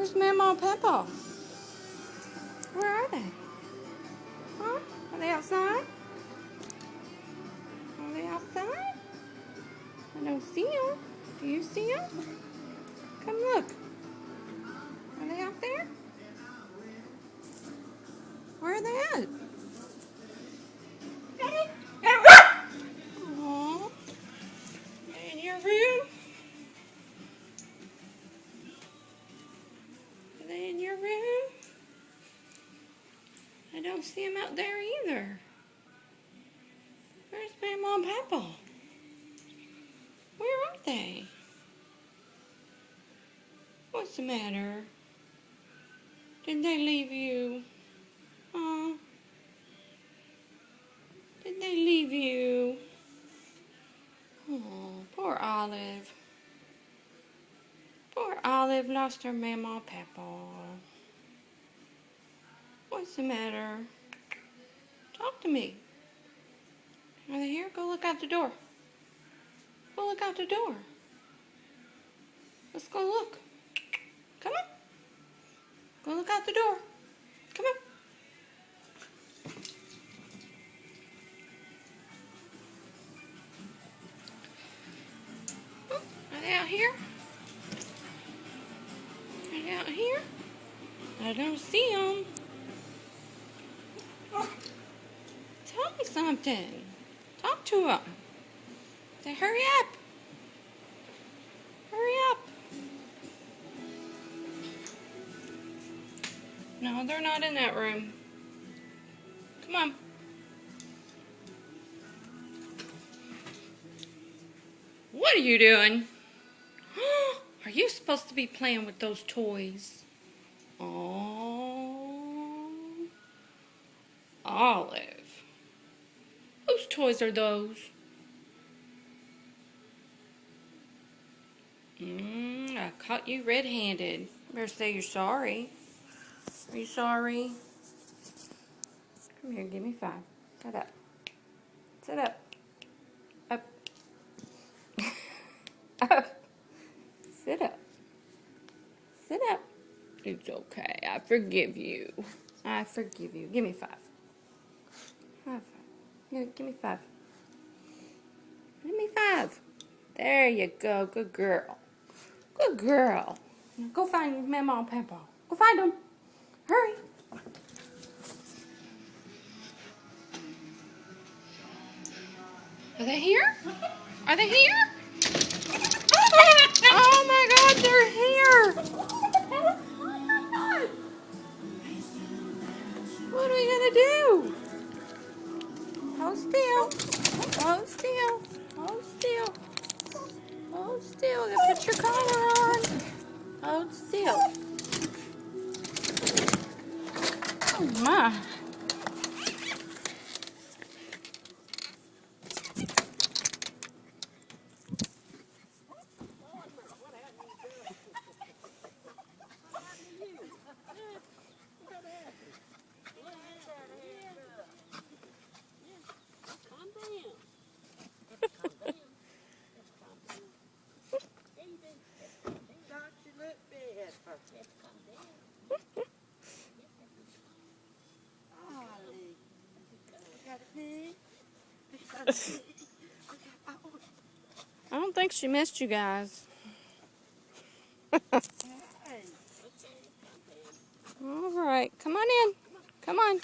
Where's Mama and Peppa? Where are they? Huh? Are they outside? Are they outside? I don't see them. Do you see them? Come look. Are they out there? Where are they at? Aww. In your room? Are they in your room? I don't see them out there either. Where's my mom and Papa? Where are they? What's the matter? Did they leave you? Huh? Did they leave you? Oh, poor Olive. Poor Olive lost her mama and papa. What's the matter? Talk to me. Are they here? Go look out the door. Go look out the door. Let's go look. Come on. Go look out the door. Come on. Oh, are they out here? Are they out here? I don't see them. Tell me something. Talk to them. Say, hurry up. Hurry up. No, they're not in that room. Come on. What are you doing? Are you supposed to be playing with those toys? Oh, Olive. Whose toys are those? I caught you red-handed. Better say you're sorry. Are you sorry? Come here, give me 5. Sit up. Sit up. Up. Up. Sit up. Sit up. It's okay. I forgive you. I forgive you. Give me 5. High 5. Here, give me 5. Give me 5. There you go. Good girl. Good girl. Now go find Mama and Papa. Go find them. Hurry. Are they here? Are they here? Oh my God, they're here. What are we gonna do? Hold still. Hold still. Hold still. Hold still. Gotta put your collar on. Hold still. Oh my. I don't think she missed you guys. All right, come on in. Come on.